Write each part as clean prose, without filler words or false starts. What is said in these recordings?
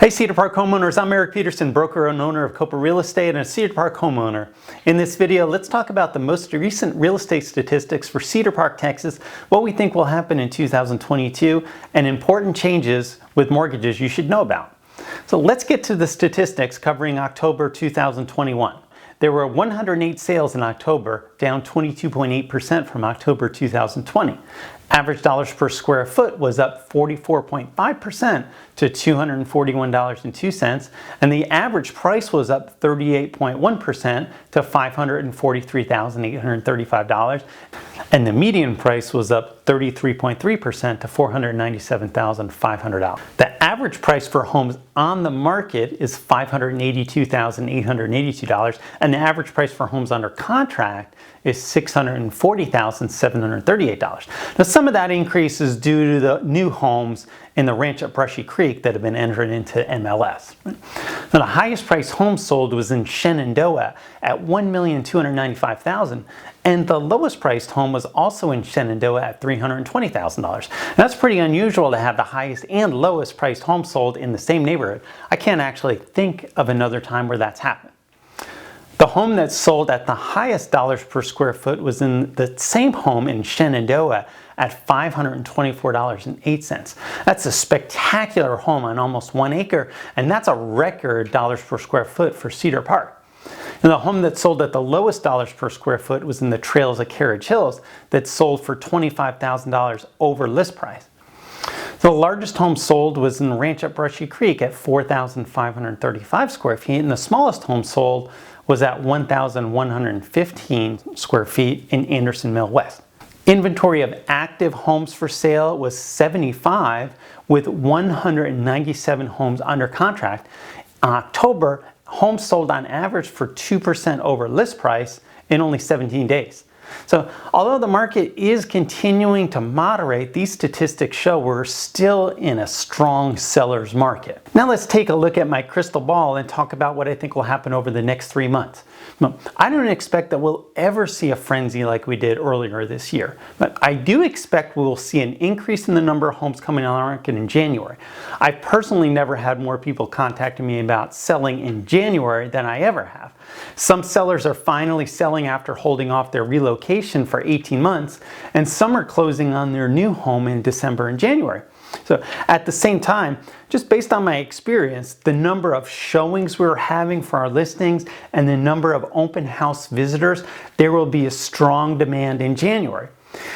Hey Cedar Park homeowners, I'm Eric Peterson, broker and owner of Kopa Real Estate and a Cedar Park homeowner. In this video, let's talk about the most recent real estate statistics for Cedar Park, Texas, what we think will happen in 2022, and important changes with mortgages you should know about. So let's get to the statistics covering October 2021. There were 108 sales in October, down 22.8% from October 2020. Average dollars per square foot was up 44.5% to $241.02, and the average price was up 38.1% to $543,835, and the median price was up 33.3% to $497,500. The average price for homes on the market is $582,882, and the average price for homes under contract is $640,738. Now, some of that increase is due to the new homes in the ranch at Brushy Creek that have been entered into MLS. Now, the highest priced home sold was in Shenandoah at $1,295,000, and the lowest priced home was also in Shenandoah at $320,000. That's pretty unusual to have the highest and lowest priced home sold in the same neighborhood. I can't actually think of another time where that's happened. The home that sold at the highest dollars per square foot was in the same home in Shenandoah at $524.08. That's a spectacular home on almost 1 acre, and that's a record dollars per square foot for Cedar Park. And the home that sold at the lowest dollars per square foot was in the Trails of Carriage Hills that sold for $25,000 over list price. The largest home sold was in Ranch at Brushy Creek at 4,535 square feet, and the smallest home sold was at 1,115 square feet in Anderson Mill West. Inventory of active homes for sale was 75, with 197 homes under contract. In October, homes sold on average for 2% over list price in only 17 days. So although the market is continuing to moderate, these statistics show we're still in a strong seller's market. Now let's take a look at my crystal ball and talk about what I think will happen over the next 3 months. I don't expect that we'll ever see a frenzy like we did earlier this year, but I do expect we will see an increase in the number of homes coming on the market in January. I've personally never had more people contacting me about selling in January than I ever have. Some sellers are finally selling after holding off their relocation for 18 months, and some are closing on their new home in December and January. So at the same time, just based on my experience, the number of showings we're having for our listings and the number of open house visitors, there will be a strong demand in January.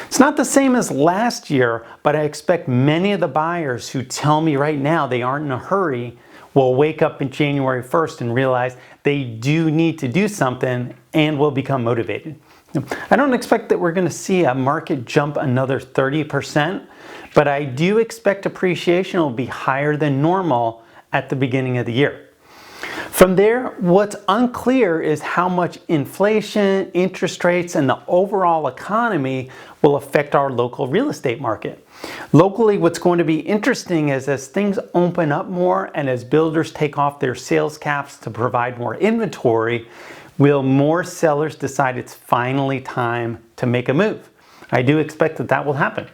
It's not the same as last year, but I expect many of the buyers who tell me right now they aren't in a hurry will wake up in January 1st and realize they do need to do something and will become motivated. I don't expect that we're going to see a market jump another 30%, but I do expect appreciation will be higher than normal at the beginning of the year. From there, what's unclear is how much inflation, interest rates, and the overall economy will affect our local real estate market. Locally, what's going to be interesting is as things open up more and as builders take off their sales caps to provide more inventory, will more sellers decide it's finally time to make a move? I do expect that that will happen.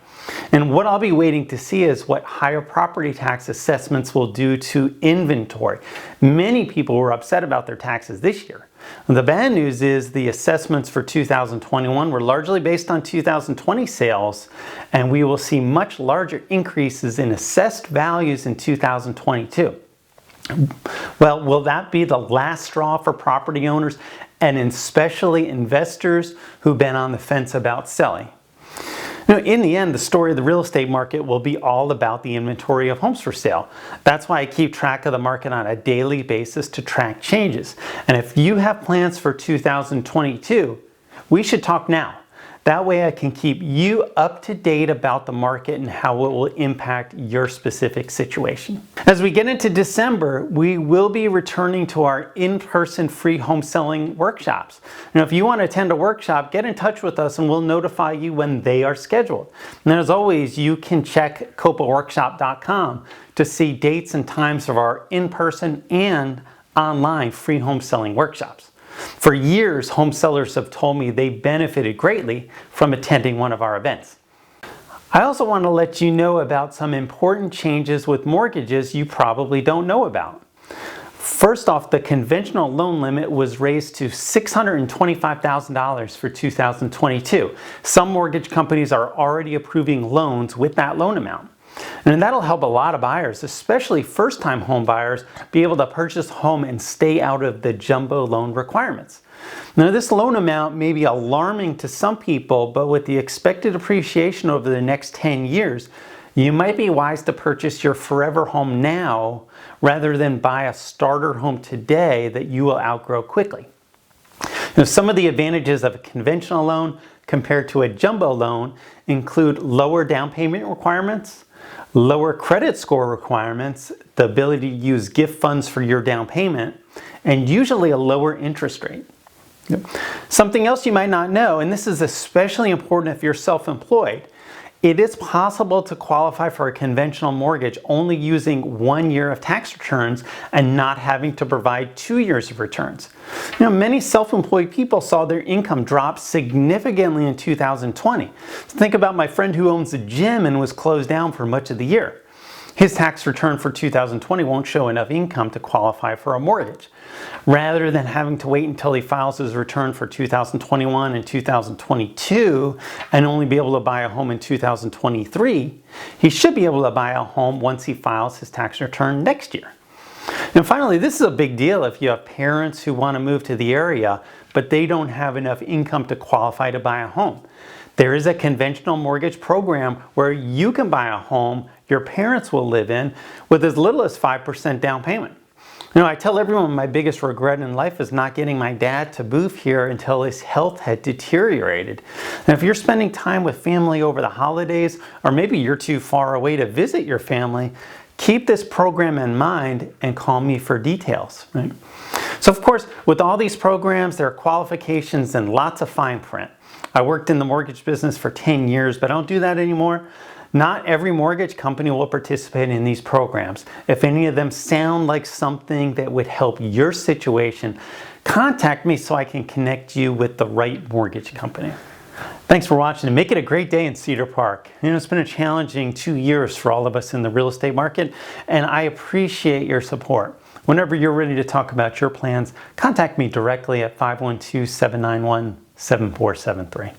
And what I'll be waiting to see is what higher property tax assessments will do to inventory. Many people were upset about their taxes this year. The bad news is the assessments for 2021 were largely based on 2020 sales, and we will see much larger increases in assessed values in 2022. Well, will that be the last straw for property owners and especially investors who've been on the fence about selling? Now, in the end, the story of the real estate market will be all about the inventory of homes for sale. That's why I keep track of the market on a daily basis to track changes. And if you have plans for 2022, we should talk now. That way I can keep you up to date about the market and how it will impact your specific situation. As we get into December, we will be returning to our in-person free home selling workshops. Now, if you want to attend a workshop, get in touch with us and we'll notify you when they are scheduled. And as always, you can check kopaworkshop.com to see dates and times of our in-person and online free home selling workshops. For years, home sellers have told me they benefited greatly from attending one of our events. I also want to let you know about some important changes with mortgages you probably don't know about. First off, the conventional loan limit was raised to $625,000 for 2022. Some mortgage companies are already approving loans with that loan amount. And that'll help a lot of buyers, especially first-time home buyers, be able to purchase a home and stay out of the jumbo loan requirements. Now, this loan amount may be alarming to some people, but with the expected appreciation over the next 10 years, you might be wise to purchase your forever home now rather than buy a starter home today that you will outgrow quickly. Now, some of the advantages of a conventional loan compared to a jumbo loan include lower down payment requirements, lower credit score requirements, the ability to use gift funds for your down payment, and usually a lower interest rate. Something else you might not know, and this is especially important if you're self-employed, it is possible to qualify for a conventional mortgage only using 1 year of tax returns and not having to provide 2 years of returns. Many self-employed people saw their income drop significantly in 2020. Think about my friend who owns a gym and was closed down for much of the year. His tax return for 2020 won't show enough income to qualify for a mortgage. Rather than having to wait until he files his return for 2021 and 2022 and only be able to buy a home in 2023, he should be able to buy a home once he files his tax return next year. And finally, this is a big deal if you have parents who want to move to the area, but they don't have enough income to qualify to buy a home. There is a conventional mortgage program where you can buy a home your parents will live in with as little as 5% down payment. I tell everyone my biggest regret in life is not getting my dad to move here until his health had deteriorated. And if you're spending time with family over the holidays, or maybe you're too far away to visit your family, keep this program in mind and call me for details. Right? So of course, with all these programs, there are qualifications and lots of fine print. I worked in the mortgage business for 10 years, but I don't do that anymore. Not every mortgage company will participate in these programs. If any of them sound like something that would help your situation, contact me so I can connect you with the right mortgage company. Thanks for watching, and make it a great day in Cedar Park. It's been a challenging 2 years for all of us in the real estate market, and I appreciate your support. Whenever you're ready to talk about your plans, contact me directly at 512-791-7473.